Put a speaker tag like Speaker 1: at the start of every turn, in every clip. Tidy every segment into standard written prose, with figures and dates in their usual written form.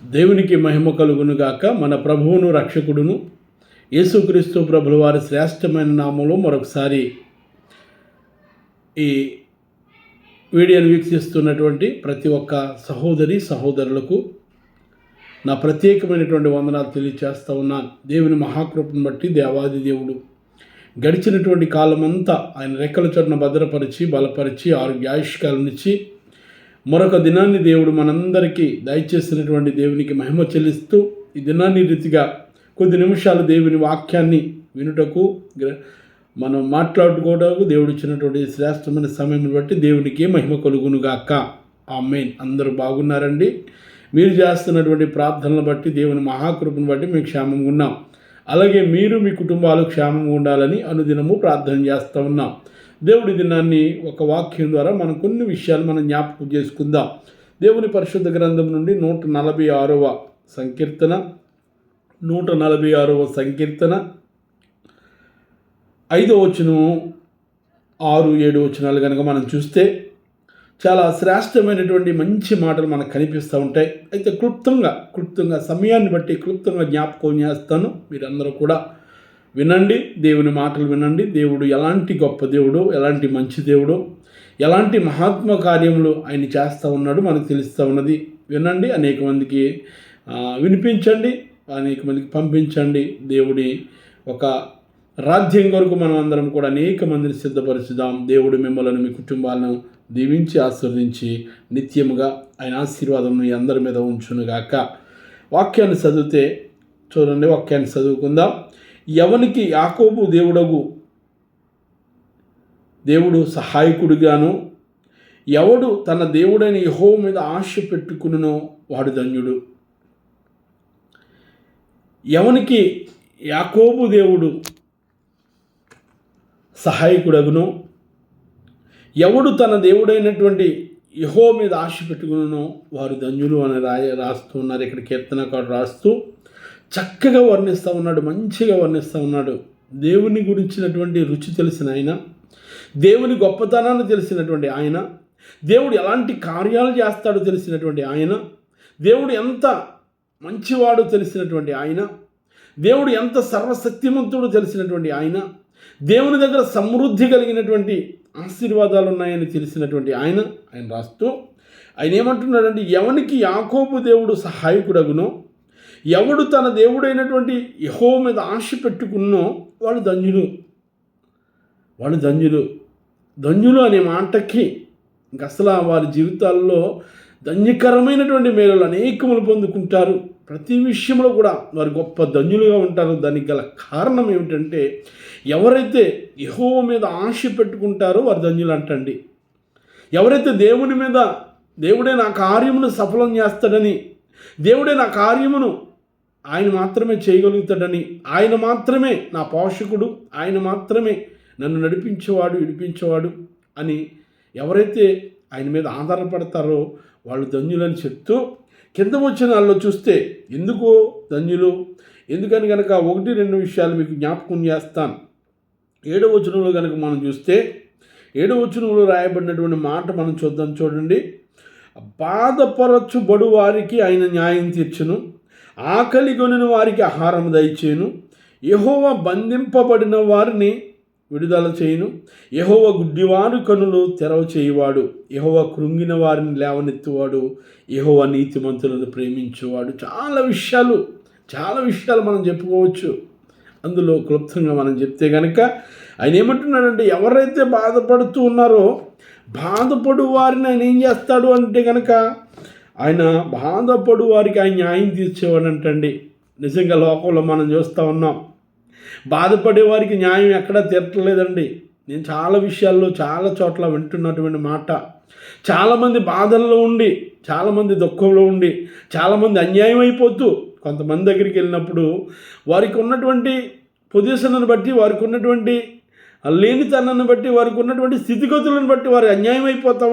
Speaker 1: దేవునికి మహిమ కలుగునుగాక. మన ప్రభువును రక్షకుడును యేసుక్రీస్తు ప్రభుల వారి శ్రేష్టమైన నామంలో మరొకసారి ఈ వీడియోను వీక్షిస్తున్నటువంటి ప్రతి ఒక్క సహోదరి సహోదరులకు నా ప్రత్యేకమైనటువంటి వందనాలు తెలియచేస్తూ ఉన్నాను. దేవుని మహాకృపను బట్టి దేవాది దేవుడు గడిచినటువంటి కాలమంతా ఆయన రెక్కల చొట్టున భద్రపరిచి బలపరిచి ఆరోగ్యాయుష్కాలనిచ్చి మరొక దినాన్ని దేవుడు మనందరికీ దయచేసినటువంటి దేవునికి మహిమ చెల్లిస్తూ ఈ దినాన్ని రీతిగా కొద్ది నిమిషాలు దేవుని వాక్యాన్ని వినుటకు మనం మాట్లాడుకోవడానికి దేవుడు ఇచ్చినటువంటి శ్రేష్టమైన సమయం బట్టి దేవునికి మహిమ కలుగునుగాక. ఆమేన్. అందరూ బాగున్నారండి. మీరు చేస్తున్నటువంటి ప్రార్థనలు బట్టి దేవుని మహాకృపను బట్టి మేము క్షేమంగా ఉన్నాం. అలాగే మీరు మీ కుటుంబాలు క్షేమంగా ఉండాలని అనుదినము ప్రార్థన చేస్తూ ఉన్నాం. దేవుడి దినాన్ని ఒక వాక్యం ద్వారా మనం కొన్ని విషయాలు మనం జ్ఞాపకం చేసుకుందాం. దేవుని పరిశుద్ధ గ్రంథం నుండి 146వ సంకీర్తన 5వ వచనం 6-7 వచనాలు కనుక మనం చూస్తే చాలా శ్రేష్టమైనటువంటి మంచి మాటలు మనకు కనిపిస్తూ ఉంటాయి. అయితే క్లుప్తంగా సమయాన్ని బట్టి క్లుప్తంగా జ్ఞాపకం చేస్తాను. మీరందరూ కూడా వినండి, దేవుని మాటలు వినండి. దేవుడు ఎలాంటి గొప్ప దేవుడు, ఎలాంటి మంచి దేవుడు, ఎలాంటి మహాత్మ కార్యములు ఆయన చేస్తూ ఉన్నాడు మనకు తెలుస్తూ ఉన్నది. వినండి, అనేక మందికి వినిపించండి, అనేక మందికి పంపించండి. దేవుడి ఒక రాజ్యం కొరకు మనం అందరం కూడా అనేక మందిని సిద్ధపరుచుదాం. దేవుడు మిమ్మల్ని మీ కుటుంబాలను దీవించి ఆశీర్వదించి నిత్యముగా ఆయన ఆశీర్వాదం మీ అందరి మీద ఉంచునుగాక. వాక్యాన్ని చదివితే చూడండి, వాక్యాన్ని చదువుకుందాం. ఎవనికి యాకోబు దేవుడు సహాయకుడిగాను, ఎవడు తన దేవుడైన యెహోవా మీద ఆశ పెట్టుకునునో వాడు ధన్యుడు. ఎవనికి యాకోబు దేవుడు సహాయకుడగునో, ఎవడు తన దేవుడైనటువంటి యెహోవా మీద ఆశ పెట్టుకునునో వారు ధన్యులు అని రాస్తూ ఉన్నారు. ఇక్కడ కీర్తనకారుడు రాస్తూ చక్కగా వర్ణిస్తూ ఉన్నాడు, మంచిగా వర్ణిస్తూ ఉన్నాడు. దేవుని గురించినటువంటి రుచి తెలిసిన ఆయన, దేవుని గొప్పతనాన్ని తెలిసినటువంటి ఆయన, దేవుడు ఎలాంటి కార్యాలు చేస్తాడో తెలిసినటువంటి ఆయన, దేవుడు ఎంత మంచివాడు తెలిసినటువంటి ఆయన, దేవుడు ఎంత సర్వశక్తిమంతుడు తెలిసినటువంటి ఆయన, దేవుని దగ్గర సమృద్ధి కలిగినటువంటి ఆశీర్వాదాలు ఉన్నాయని తెలిసినటువంటి ఆయన రాస్తూ ఆయన ఏమంటున్నాడంటే, ఎవనికి యాకోబు దేవుడు సహాయకుడగునో, ఎవడు తన దేవుడైనటువంటి యెహోవా మీద ఆశ పెట్టుకున్నో వాడు ధన్యులు అనే మాటకి ఇంక అసలు వారి జీవితాల్లో ధన్యకరమైనటువంటి మేలులు అనేకములు పొందుకుంటారు. ప్రతి విషయంలో కూడా వారు గొప్ప ధన్యులుగా ఉంటారు. దానికి గల కారణం ఏమిటంటే, ఎవరైతే యెహోవా మీద ఆశ పెట్టుకుంటారో వారు ధన్యులు అంటండి. ఎవరైతే దేవుని మీద దేవుడే నా కార్యమును సఫలం చేస్తాడని, దేవుడే నా కార్యమును ఆయన మాత్రమే చేయగలుగుతాడని, ఆయన మాత్రమే నా పోషకుడు, ఆయన మాత్రమే నన్ను నడిపించేవాడు విడిపించేవాడు అని ఎవరైతే ఆయన మీద ఆధారపడతారో వాళ్ళు ధన్యులని చెప్తూ కింద వచనాల్లో చూస్తే ఎందుకు ధన్యులు, ఎందుకని కనుక 1-2 విషయాలు మీకు జ్ఞాపకం చేస్తాను. 7వ వచనంలో కనుక మనం చూస్తే 7వ వచనంలో రాయబడినటువంటి మాట మనం చూడండి. బాధపరచుబడు వారికి ఆయన న్యాయం తీర్చును, ఆకలి కొనిన వారికి ఆహారం దయచేయును, యెహోవా బంధింపబడిన వారిని విడుదల చేయును, యెహోవా గుడ్డివారి కనులు తెరవ చేయువాడు, యెహోవా కృంగిన వారిని లేవనెత్తువాడు, యెహోవా నీతిమంతులను ప్రేమించేవాడు. చాలా విషయాలు మనం చెప్పుకోవచ్చు. అందులో క్లుప్తంగా మనం చెప్తే కనుక ఆయన ఏమంటున్నాడంటే, ఎవరైతే బాధపడుతూ ఉన్నారో బాధపడు వారిని ఆయన ఏం చేస్తాడు అంటే కనుక ఆయన బాధపడు వారికి ఆయన న్యాయం తీర్చేవాడు అంటండి. నిజంగా లోకంలో మనం చూస్తూ ఉన్నాం, బాధపడే వారికి న్యాయం ఎక్కడా తీరట్లేదండి. నేను చాలా విషయాల్లో చాలా చోట్ల వింటున్నటువంటి మాట, చాలామంది బాధల్లో ఉండి, చాలామంది దుఃఖంలో ఉండి, చాలామంది అన్యాయం అయిపోతూ కొంతమంది దగ్గరికి వెళ్ళినప్పుడు వారికి ఉన్నటువంటి పొజిషన్ను బట్టి, వారికి ఉన్నటువంటి లేనితనాన్ని బట్టి, వారికి ఉన్నటువంటి స్థితిగతులను బట్టి వారు అన్యాయం అయిపోతూ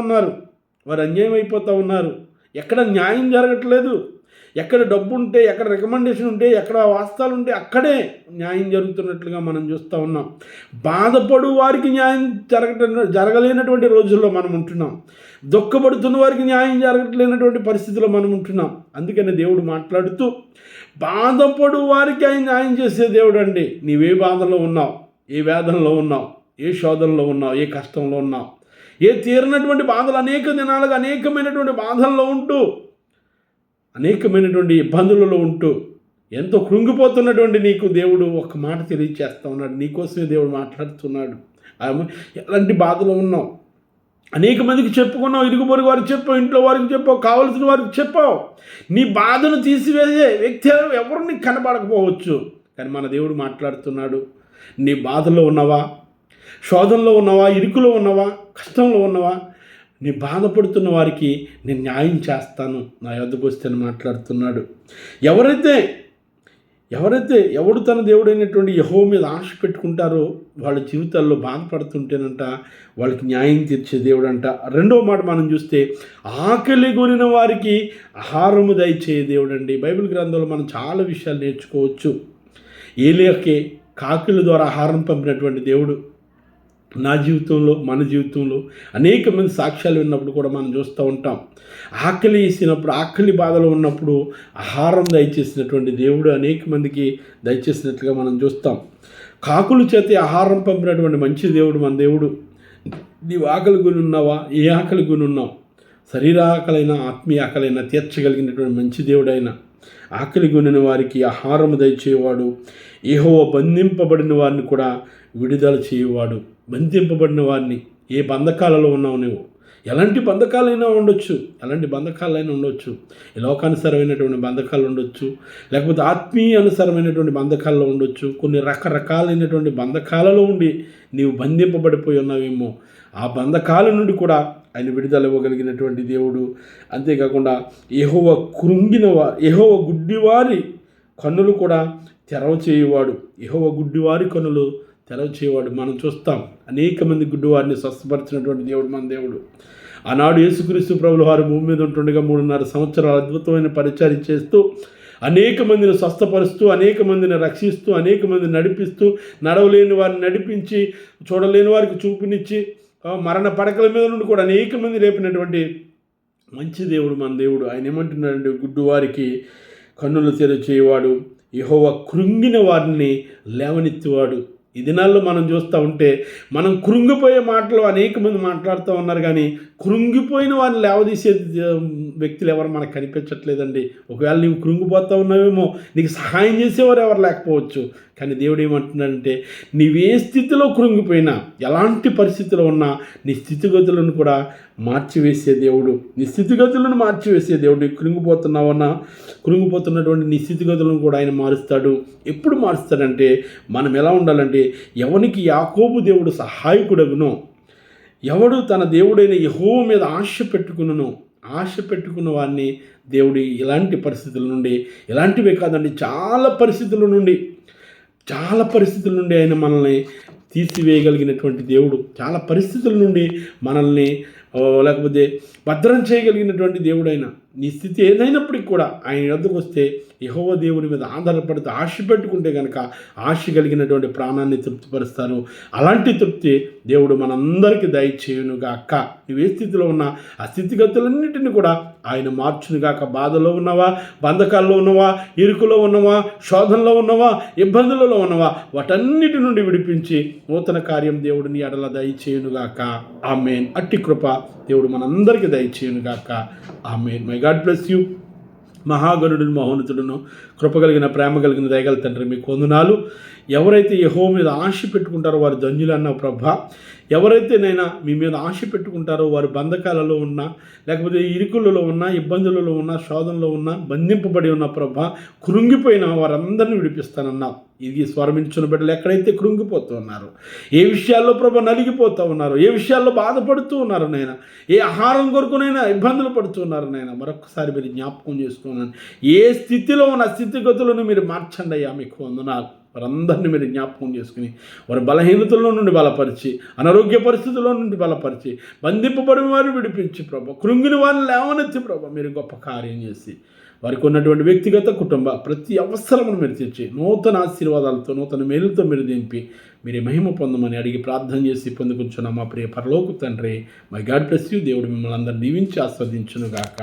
Speaker 1: ఉన్నారు. ఎక్కడ న్యాయం జరగట్లేదు. ఎక్కడ డబ్బు ఉంటే, ఎక్కడ రికమెండేషన్ ఉంటే, ఎక్కడ వాస్తవాలు ఉంటే అక్కడే న్యాయం జరుగుతున్నట్లుగా మనం చూస్తూ ఉన్నాం. బాధపడు వారికి న్యాయం జరగలేనటువంటి రోజుల్లో మనం ఉంటున్నాం. దుఃఖపడుతున్న వారికి న్యాయం జరగలేనటువంటి పరిస్థితిలో మనం ఉంటున్నాం. అందుకని దేవుడు మాట్లాడుతూ బాధపడు వారికి ఆయన న్యాయం చేసే దేవుడు అండి. నీవే బాధలో ఉన్నావు, ఏ వేదనలో ఉన్నావు, ఏ శోధనలో ఉన్నావు, ఏ కష్టంలో ఉన్నావు, ఏ తీరినటువంటి బాధలు అనేక దినాలుగా అనేకమైనటువంటి బాధల్లో ఉంటూ, అనేకమైనటువంటి ఇబ్బందులలో ఉంటూ ఎంతో కృంగిపోతున్నటువంటి నీకు దేవుడు ఒక మాట తెలియచేస్తూ ఉన్నాడు. నీకోసమే దేవుడు మాట్లాడుతున్నాడు. ఎలాంటి బాధలో ఉన్నావు, అనేక మందికి చెప్పుకున్నావు, ఇరుగు పొరుగు వారికి చెప్పావు, ఇంట్లో వారికి చెప్పావు, కావలసిన వారికి చెప్పావు. నీ బాధను తీసివేసే వ్యక్తి ఎవరు నీకు కనబడకపోవచ్చు, కానీ మన దేవుడు మాట్లాడుతున్నాడు. నీ బాధలో ఉన్నవా, శోధనలో ఉన్నవా, ఇరుకులో ఉన్నవా, కష్టంలో ఉన్నవా, నీ బాధపడుతున్న వారికి నేను న్యాయం చేస్తాను, నా యొద్దకు వస్తే మాట్లాడుతున్నాడు. ఎవడు తన దేవుడైనటువంటి యెహోవా మీద ఆశ పెట్టుకుంటారో వాళ్ళ జీవితాల్లో బాధపడుతుంటేనంట వాళ్ళకి న్యాయం తీర్చే దేవుడు అంట. రెండవ మాట మనం చూస్తే ఆకలి కొనిన వారికి ఆహారము దయచేయ దేవుడు అండి. బైబిల్ గ్రంథంలో మనం చాలా విషయాలు నేర్చుకోవచ్చు. ఏలియాకే కాకుల ద్వారా ఆహారం పంపినటువంటి దేవుడు నా జీవితంలో, మన జీవితంలో అనేక మంది సాక్ష్యాలు విన్నప్పుడు కూడా మనం చూస్తూ ఉంటాం. ఆకలి వేసినప్పుడు, ఆకలి బాధలో ఉన్నప్పుడు ఆహారం దయచేసినటువంటి దేవుడు అనేక మందికి దయచేసినట్లుగా మనం చూస్తాం. కాకుల చేతి ఆహారం పంపినటువంటి మంచి దేవుడు మన దేవుడు. నీవు ఆకలి కొని ఉన్నావా, ఏ ఆకలి కొని ఉన్నావు, శరీర ఆకలైనా ఆత్మీయ ఆకలైనా తీర్చగలిగినటువంటి మంచి దేవుడైన ఆకలి కొనిన వారికి ఆహారం దయచేవాడు. యెహోవా బంధింపబడిన వారిని కూడా విడుదల చేయవాడు. బంధింపబడిన వారిని, ఏ బంధకాలలో ఉన్నావు నువ్వు, ఎలాంటి బంధకాలైనా ఉండొచ్చు, ఈ లోకానుసరమైనటువంటి బంధకాలు ఉండొచ్చు, లేకపోతే ఆత్మీయ అనుసరమైనటువంటి బంధకాల్లో ఉండొచ్చు. కొన్ని రకరకాలైనటువంటి బంధకాలలో ఉండి నీవు బంధింపబడిపోయి ఉన్నావేమో, ఆ బంధకాల నుండి కూడా ఆయన విడుదల ఇవ్వగలిగినటువంటి దేవుడు. అంతేకాకుండా యెహోవా యెహోవా గుడ్డివారి కన్నులు కూడా తెరవ చేయువాడు. యెహోవా గుడ్డివారి కన్నులు తెరవ చేయవాడు. మనం చూస్తాం అనేక మంది గుడ్డివారిని స్వస్థపరిచినటువంటి దేవుడు మన దేవుడు. ఆనాడు యేసుక్రీస్తు ప్రభుల వారు భూమి మీద ఉంటుండగా 3.5 సంవత్సరాలు అద్భుతమైన పరిచర్య చేస్తూ అనేక మందిని స్వస్థపరుస్తూ, అనేక మందిని రక్షిస్తూ, అనేక మందిని నడిపిస్తూ, నడవలేని వారిని నడిపించి, చూడలేని వారికి చూపునిచ్చి, మరణ పడకల మీద నుండి కూడా అనేక మంది లేపినటువంటి మంచి దేవుడు మన దేవుడు. ఆయన ఏమంటున్నాడంటే గుడ్డివారికి కన్నులు తెరచేవాడు, యెహోవా కృంగిన వారిని లేవనెత్తువాడు. ఈ దినాల్లో మనం చూస్తూ ఉంటే మనం కృంగిపోయే మాటలు అనేక మంది మాట్లాడుతూ ఉన్నారు, కానీ కృంగిపోయిన వారిని లేవదీసే వ్యక్తులు ఎవరు మనకు కనిపించట్లేదండి. ఒకవేళ నీవు కృంగిపోతూ ఉన్నావేమో, నీకు సహాయం చేసేవారు ఎవరు లేకపోవచ్చు, కానీ దేవుడు ఏమంటున్నాడంటే నీవే స్థితిలో కృంగిపోయినా, ఎలాంటి పరిస్థితిలో ఉన్నా నీ స్థితిగతులను కూడా మార్చివేసే దేవుడు. నీ స్థితిగతులను మార్చివేసే దేవుడు. నీకు కృంగిపోతున్నటువంటి నీ స్థితిగతులను కూడా ఆయన మారుస్తాడు. ఎప్పుడు మారుస్తాడంటే మనం ఎలా ఉండాలంటే, ఎవనికి యాకోబు దేవుడు సహాయకుడగునో, ఎవడు తన దేవుడైన యెహోవా మీద ఆశ పెట్టుకున్న వారిని దేవుడు ఇలాంటి పరిస్థితుల నుండి, ఇలాంటివే కాదండి, చాలా పరిస్థితుల నుండి ఆయన మనల్ని తీసివేయగలిగినటువంటి దేవుడు. చాలా పరిస్థితుల నుండి మనల్ని లేకపోతే భద్రం చేయగలిగినటువంటి దేవుడైన నీ స్థితి ఏదైనప్పటికీ కూడా ఆయన వద్దకు వస్తే యెహోవా దేవుని మీద ఆధారపడితే ఆశ పెట్టుకుంటే కనుక ఆశ కలిగినటువంటి ప్రాణాన్ని తృప్తిపరుస్తారు. అలాంటి తృప్తి దేవుడు మనందరికీ దయచేయునుగాక. నువ్వు ఏ స్థితిలో ఉన్నా ఆ స్థితిగతులన్నింటినీ కూడా ఆయన మార్చునుగాక. బాధలో ఉన్నవా, బంధకాల్లో ఉన్నవా, ఇరుకులో ఉన్నవా, శోధనలో ఉన్నవా, ఇబ్బందులలో ఉన్నవా, వాటన్నిటి నుండి విడిపించి నూతన కార్యం దేవుడు నీ ఎడల దయచేయునుగాక. ఆమేన్. అట్టి కృప దేవుడు మనందరికీ దయచేయునుగాక. Amen. May God bless you. మహాగణుడును, మహోన్నతుడును, కృప కలిగిన, ప్రేమ కలిగిన, దయగల తండ్రి మీకు వందనాలు. ఎవరైతే యెహోవా మీద ఆశ పెట్టుకుంటారో వారు ధన్యులు అన్నావు ప్రభా. ఎవరైతే నైనా మీ మీద ఆశ పెట్టుకుంటారో వారు బంధకాలలో ఉన్నా, లేకపోతే ఇరుకులలో ఉన్నా, ఇబ్బందులలో ఉన్నా, శోధనలో ఉన్నా, బంధింపబడి ఉన్న ప్రభా, కృంగిపోయిన వారందరినీ విడిపిస్తానన్నావు. ఇది స్వరమించిన బిడ్డలు ఎక్కడైతే కృంగిపోతూ ఉన్నారు, ఏ విషయాల్లో ప్రభా నలిగిపోతూ ఉన్నారు, ఏ విషయాల్లో బాధపడుతూ ఉన్నారు నైనా, ఏ ఆహారం కొరకునైనా ఇబ్బందులు పడుతూ ఉన్నారు నైనా, మరొకసారి మీరు జ్ఞాపకం చేసుకున్నాను. ఏ స్థితిలో ఉన్న స్థితిగతులను మీరు మార్చండి అయ్యా. మీకు వందనాలు. వారందరినీ మీరు జ్ఞాపకం చేసుకుని వారి బలహీనతల్లో నుండి బలపరిచి, అనారోగ్య పరిస్థితుల్లో నుండి బలపరిచి, బంధింపబడిన వారిని విడిపించి ప్రభా, కృంగిన వారిని లేవనెత్తి ప్రభా మీరు గొప్ప కార్యం చేసి వారికి ఉన్నటువంటి వ్యక్తిగత కుటుంబ ప్రతి అవసరమును మీరు తెచ్చి నూతన ఆశీర్వాదాలతో, నూతన మేలుతో మీరు దింపి మీరు మహిమ పొందమని అడిగి ప్రార్థన చేసి పొందుకుంటున్నాం మా ప్రియ పరలోక తండ్రి. My God bless you. దేవుడు మిమ్మల్ని అందరిని దీవించి ఆస్వాదించును గాక.